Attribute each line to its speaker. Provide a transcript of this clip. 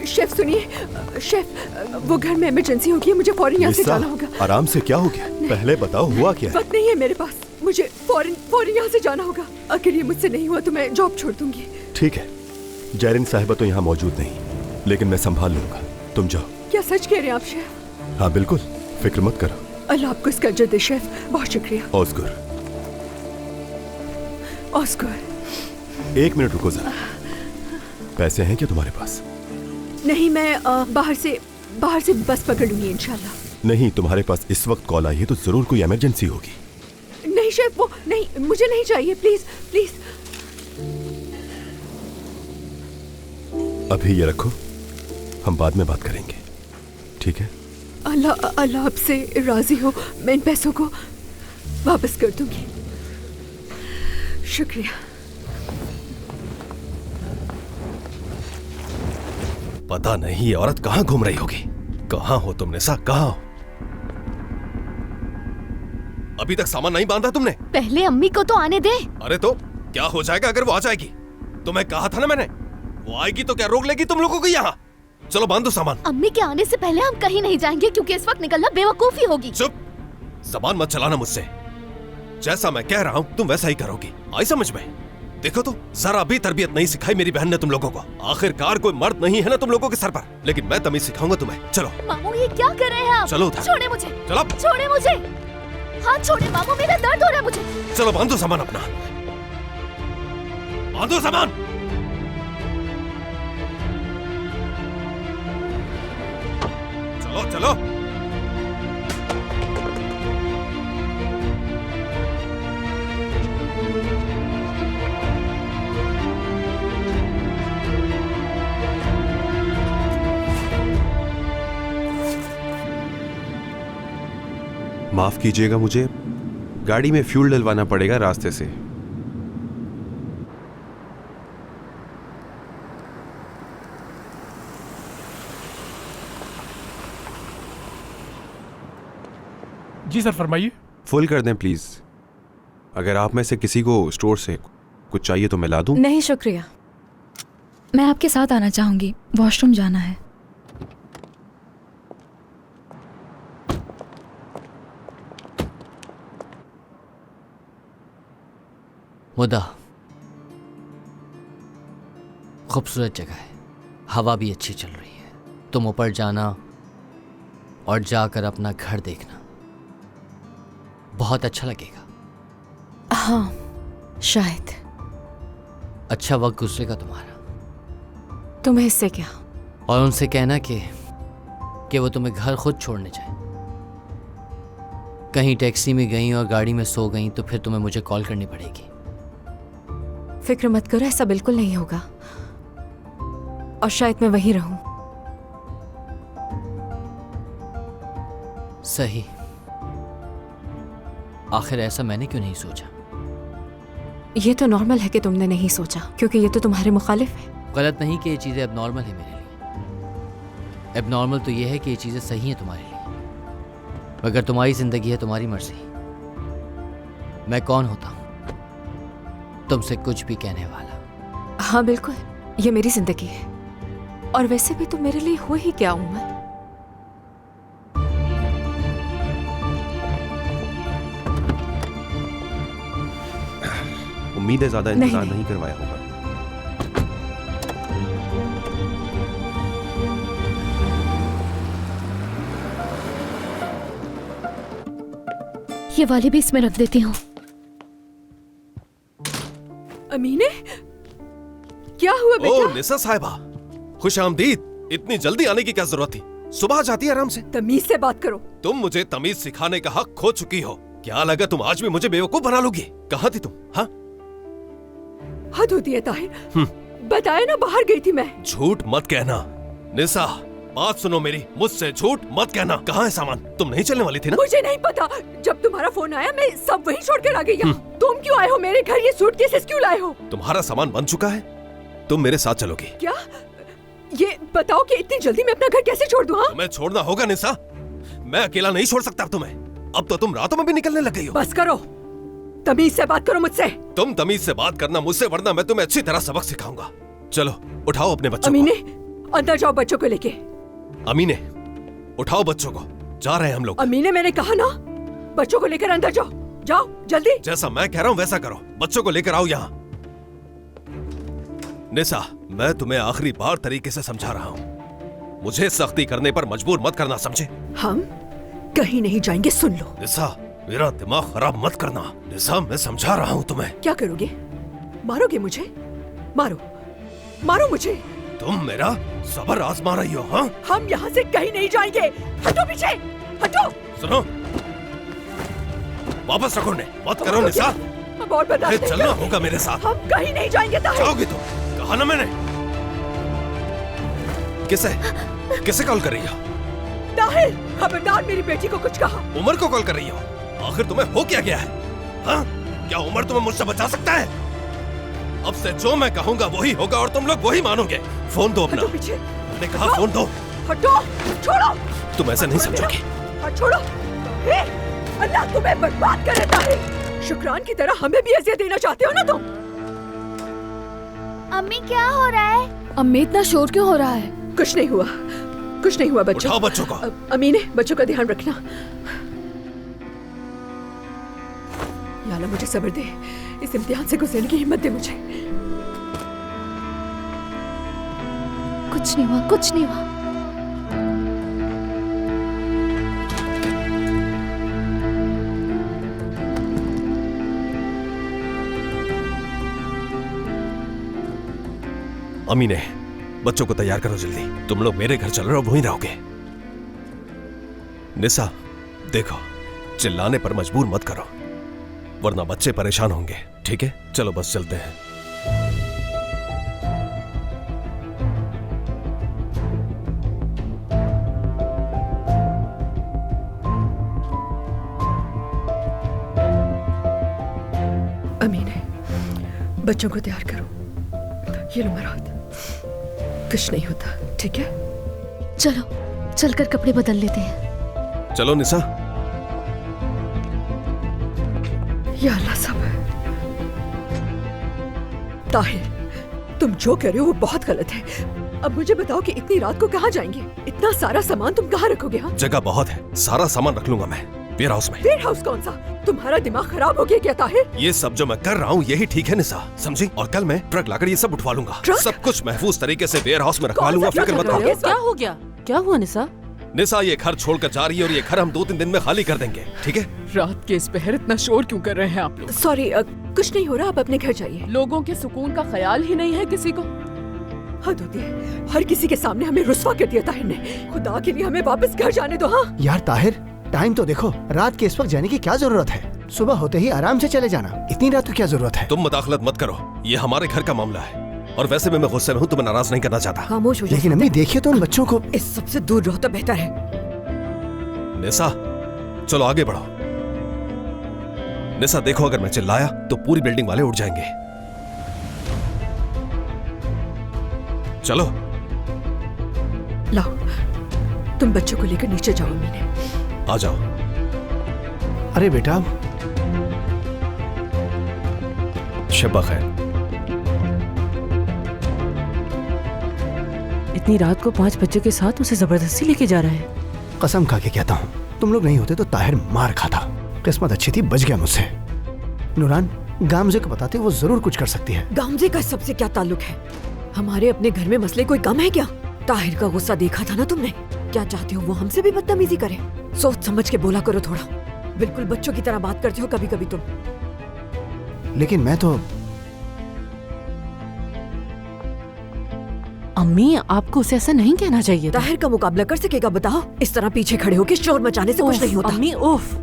Speaker 1: Chef सुनिए, chef वो घर में इमरजेंसी होगी, मुझे फौरन यहाँ से जाना होगा।
Speaker 2: आराम से, क्या हो गया? पहले बताओ हुआ क्या है?
Speaker 1: वक्त नहीं है मेरे पास, मुझे फौरन यहाँ से जाना होगा। अगर ये मुझसे नहीं हुआ तो मैं जॉब छोड़ दूंगी।
Speaker 2: ठीक है, जैरिन साहिबा तो यहाँ मौजूद नहीं, लेकिन मैं संभाल लूंगा, तुम जाओ।
Speaker 1: क्या सच कह रहे हैं आप शेफ?
Speaker 2: हाँ बिल्कुल, फिक्र मत करो।
Speaker 1: अल्लाह आपको इसका अजर दे शेफ, बहुत शुक्रिया।
Speaker 2: ऑस्कर,
Speaker 1: ऑस्कर
Speaker 2: 1 मिनट रुको जरा। पैसे हैं क्या तुम्हारे पास?
Speaker 1: नहीं, मैं बाहर से बस पकड़ लूंगी इंशाल्लाह।
Speaker 2: नहीं, तुम्हारे पास इस वक्त कॉल आई है तो जरूर कोई इमरजेंसी होगी।
Speaker 1: नहीं शेफ, वो नहीं, मुझे नहीं चाहिए, प्लीज प्लीज।
Speaker 2: अभी ये रखो, हम बाद में बात करेंगे, ठीक है?
Speaker 1: अल्लाह आपसे राजी हो, मैं इन पैसों को वापस कर दूंगी। शुक्रिया।
Speaker 3: पता नहीं ये औरत कहाँ घूम रही होगी। कहाँ हो तुम निसा, कहाँ हो? अभी तक सामान नहीं बांधा तुमने?
Speaker 4: पहले अम्मी को तो आने दे।
Speaker 3: अरे तो क्या हो जाएगा अगर वो आ जाएगी? तुम्हें कहा था ना मैंने, वो आएगी तो क्या रोक लेगी तुम लोगों को यहाँ? चलो बांधो सामान।
Speaker 4: अम्मी के आने से पहले हम कहीं नहीं जाएंगे क्योंकि इस वक्त निकलना बेवकूफी होगी।
Speaker 3: चुप, जबान मत चलाना मुझसे। जैसा मैं कह रहा हूँ तुम वैसा ही करोगी, आई समझ में? देखो तो जरा भी तरबियत नहीं सिखाई मेरी बहन ने तुम लोगों को। आखिरकार कोई मर्द नहीं है ना तुम लोगों के सर पर, लेकिन मैं तमीज सिखाऊंगा तुम्हें। चलो
Speaker 4: मामू, ये क्या कर रहे हैं आप?
Speaker 3: चलो उधर।
Speaker 4: छोड़े मुझे,
Speaker 3: चलो
Speaker 4: छोड़े मुझे, हाथ छोड़े मामू, मेरा दर्द हो रहा है मुझे।
Speaker 3: चलो बांधो सामान अपना, बांधो सामान। चलो चलो।
Speaker 5: माफ कीजिएगा, मुझे गाड़ी में फ्यूल डलवाना पड़ेगा रास्ते से।
Speaker 6: जी सर, फरमाइए।
Speaker 5: फुल कर दें प्लीज। अगर आप में से किसी को स्टोर से कुछ चाहिए तो मैं ला दूं।
Speaker 7: नहीं शुक्रिया, मैं आपके साथ आना चाहूंगी, वॉशरूम जाना है।
Speaker 8: मुद्दा खूबसूरत जगह है, हवा भी अच्छी चल रही है। तुम ऊपर जाना और जाकर अपना घर देखना, बहुत अच्छा लगेगा।
Speaker 7: हाँ शायद।
Speaker 8: अच्छा वक्त गुजरेगा तुम्हारा।
Speaker 7: तुम्हें इससे क्या?
Speaker 8: और उनसे कहना कि वो तुम्हें घर खुद छोड़ने जाए। कहीं टैक्सी में गई और गाड़ी में सो गई तो फिर तुम्हें मुझे कॉल करनी पड़ेगी।
Speaker 7: फिक्र मत करो, ऐसा बिल्कुल नहीं होगा। और शायद मैं वहीं रहूं।
Speaker 8: सही, आखिर ऐसा मैंने क्यों नहीं सोचा?
Speaker 7: ये तो नॉर्मल है कि तुमने नहीं सोचा, क्योंकि ये तो तुम्हारे मुखालिफ है।
Speaker 8: गलत नहीं कि ये चीज़ें एबनॉर्मल है मेरे लिए। एबनॉर्मल तो ये है कि ये चीज़ें सही हैं तुम्हारे लिए। अगर तुम्हारी जिंदगी है, तुम्हारी मर्जी। मैं कौन होता हूं तुमसे कुछ भी कहने वाला?
Speaker 7: हाँ बिल्कुल, ये मेरी जिंदगी है। और वैसे भी तो मेरे लिए हो ही क्या हूं मैं।
Speaker 5: उम्मीद है ज्यादा इंतजार नहीं करवाया होगा।
Speaker 4: ये वाली भी इसमें रख देती हूँ।
Speaker 1: अमीने, क्या हुआ बेटा?
Speaker 3: ओ निसा साहिबा, खुशामदीद। इतनी जल्दी आने की क्या जरूरत थी? सुबह जाती आराम से।
Speaker 1: तमीज से बात करो। तुम
Speaker 3: मुझे तमीज सिखाने का हक खो चुकी हो। क्या लगा तुम आज भी मुझे बेवकूफ बना लोगी? कहाँ थी तुम? हाँ,
Speaker 1: हद होती है ताहिर। बताया ना, बाहर गई थी मैं।
Speaker 3: झूठ मत कहना निसा, बात सुनो मेरी, मुझसे झूठ मत कहना। कहाँ है सामान? तुम नहीं चलने वाली थी ना?
Speaker 1: मुझे नहीं पता, जब तुम्हारा फोन आया मैं सब वहीं छोड़ कर आ गई। तुम क्यों आए हो मेरे घर? ये सूटकेस क्यों लाए हो?
Speaker 3: तुम्हारा सामान बन चुका है, तुम मेरे साथ चलोगी।
Speaker 1: क्या? ये बताओ कि इतनी जल्दी मैं अपना घर कैसे छोड़ दूं? हाँ?
Speaker 3: तुम्हें छोड़ना होगा निसा, मैं अकेला नहीं छोड़ सकता तुम्हें। अब तो तुम रातों में भी निकलने लग गई हो।
Speaker 1: बस करो, तमीज से बात करो मुझसे।
Speaker 3: तुम तमीज से बात करना मुझसे, वरना मैं तुम्हें अच्छी तरह सबक सिखाऊंगा। चलो उठाओ अपने बच्चों
Speaker 1: अमीने, अंदर जाओ बच्चों को लेके।
Speaker 3: अमीने, उठाओ बच्चों को, जा रहे हैं हम लोग।
Speaker 1: अमीने, मैंने कहा ना, बच्चों को लेकर अंदर जाओ। जाओ जल्दी।
Speaker 3: जैसा मैं कह रहा हूँ वैसा करो, बच्चों को लेकर आओ यहाँ। निसा, मैं तुम्हें आखिरी बार तरीके से समझा रहा हूँ, मुझे सख्ती करने पर मजबूर मत करना, समझे?
Speaker 1: हम कहीं नहीं जाएंगे, सुन लो।
Speaker 3: निसा, मेरा दिमाग खराब मत करना। निसा, मैं समझा रहा हूँ तुम्हें।
Speaker 1: क्या करोगे? मारोगे मुझे? मारो, मारो मुझे।
Speaker 3: तुम मेरा सब्र आजमा रही हो? हाँ,
Speaker 1: हम यहाँ से कहीं नहीं जाएंगे। हटो पीछे, हटो।
Speaker 3: सुनो, वापस रखो ने, मत करो निसा।
Speaker 1: अब और बर्दाश्त नहीं
Speaker 3: चलना
Speaker 1: करेंगे।
Speaker 3: होगा मेरे साथ।
Speaker 1: हम कहीं नहीं जाएंगे।
Speaker 3: जाओगे तो? कहा ना मैंने। किसे कॉल कर रही हो?
Speaker 1: ताहिर, खबरदार मेरी बेटी को कुछ कहा।
Speaker 3: उमर को कॉल कर रही हो? आखिर तुम्हें हो क्या गया है? हाँ? क्या उमर तुम्हें मुझसे बचा सकता है? अब से जो मैं कहूंगा वही होगा और तुम लोग वही मानोगे। फोन दो अपना।
Speaker 1: हटो पीछे।
Speaker 3: मैंने कहा फोन दो।
Speaker 1: हटो, छोड़ो।
Speaker 3: तुम ऐसे नहीं समझोगे।
Speaker 1: छोड़ो। अल्लाह तुम्हें बर्बाद करे ताहिर। शुक्रान की तरह हमें भी अज़ियत देना चाहते हो ना तुम?
Speaker 4: अम्मी क्या हो रहा है? अम्मी इतना शोर क्यों हो रहा है?
Speaker 1: कुछ नहीं हुआ, कुछ नहीं हुआ बच्चों।
Speaker 3: उठाओ बच्चों को।
Speaker 1: अमीने, बच्चों का ध्यान रखना। या अल्लाह मुझे सब्र दे, इस इम्तिहान से गुजरने की हिम्मत दे मुझे।
Speaker 4: कुछ नहीं हुआ, कुछ नहीं हुआ।
Speaker 3: अमीने, बच्चों को तैयार करो जल्दी। तुम लोग मेरे घर चल रहे हो, वहीं रहोगे। निसा, देखो, चिल्लाने पर मजबूर मत करो, वरना बच्चे परेशान होंगे। ठीक है, चलो बस चलते हैं।
Speaker 1: अमीने, बच्चों को तैयार करो। ये लो मराद, कुछ नहीं होता, ठीक है?
Speaker 4: चलो, चलकर कपड़े बदल लेते हैं।
Speaker 3: चलो निसा।
Speaker 1: या अल्लाह सब्र। ताहिर, तुम जो कर रहे हो वो बहुत गलत है। अब मुझे बताओ कि इतनी रात को कहाँ जाएंगे? इतना सारा सामान तुम कहाँ रखोगे? हाँ,
Speaker 3: जगह बहुत है, सारा सामान रख लूंगा मैं वेयर हाउस में।
Speaker 1: वेयर हाउस कौन सा? तुम्हारा दिमाग खराब हो गया क्या ताहिर?
Speaker 3: ये सब जो मैं कर रहा हूँ यही ठीक है निसा, समझी? और कल मैं ट्रक लाकर ये सब उठवा लूंगा।
Speaker 1: ट्रक?
Speaker 3: सब कुछ महफूज तरीके से वेयर हाउस में रखवा
Speaker 1: कौन सा
Speaker 3: लूंगा,
Speaker 1: ट्रक
Speaker 3: फिक्र मत
Speaker 1: लगा
Speaker 3: करो।
Speaker 1: रहे हो?
Speaker 9: क्या हो गया? क्या हुआ निसा?
Speaker 3: निसा ये घर छोड़कर जा रही है और ये घर हम 2-3 दिन में खाली कर देंगे, ठीक है?
Speaker 9: रात के इस पहर इतना शोर क्यों कर रहे हैं आप लोग?
Speaker 1: सॉरी, कुछ नहीं हो रहा, आप अपने घर जाइए।
Speaker 9: लोगों के सुकून का ख्याल ही नहीं है किसी को।
Speaker 1: हद होती है, हर किसी के सामने हमें रुस्वा कर दिया ताहिर ने। खुदा के लिए हमें वापस घर जाने दो। हाँ
Speaker 10: यार ताहिर, टाइम तो देखो, रात के इस वक्त जाने की क्या जरूरत है? सुबह होते ही आराम से चले जाना, इतनी रात को क्या जरूरत है?
Speaker 3: तुम मुदाखलत मत करो, ये हमारे घर का मामला है। और वैसे भी मैं गुस्से में हूँ, तुम्हें नाराज नहीं करना चाहता।
Speaker 1: खामोश हो जाओ।
Speaker 10: लेकिन अम्मी देखिए तो उन बच्चों को।
Speaker 1: इस सबसे दूर रहो तो बेहतर है।
Speaker 3: निसा, चलो आगे बढ़ो। निसा देखो, अगर मैं चिल्लाया तो पूरी बिल्डिंग वाले उठ जाएंगे। चलो
Speaker 1: लाओ, तुम बच्चों को लेकर नीचे जाओ। अमीने,
Speaker 3: आ जाओ।
Speaker 10: अरे बेटा,
Speaker 3: शब्बा खैर।
Speaker 9: इतनी रात को 5 बच्चों के साथ उसे जबरदस्ती लेके जा रहा है।
Speaker 10: कसम खा के कहता हूँ, तुम लोग नहीं होते तो ताहिर मार खाता। किस्मत अच्छी थी, बच गया मुझसे। नूरान, गामजे को बताते वो जरूर कुछ कर सकती है।
Speaker 1: गामजे का सबसे क्या ताल्लुक है? हमारे अपने घर में मसले कोई कम है क्या? ताहिर का गुस्सा देखा था ना तुमने? क्या चाहते हो वो हमसे भी बदतमीजी करे? सोच समझ के बोला करो थोड़ा। बिल्कुल बच्चों की तरह बात करते हो कभी कभी तुम।
Speaker 10: लेकिन मैं तो।
Speaker 9: अम्मी, आपको उसे ऐसा नहीं कहना चाहिए था।
Speaker 1: ताहिर का मुकाबला कर सकेगा बताओ? इस तरह पीछे खड़े होकर शोर मचाने से कुछ नहीं होता।
Speaker 9: अम्मी, उफ।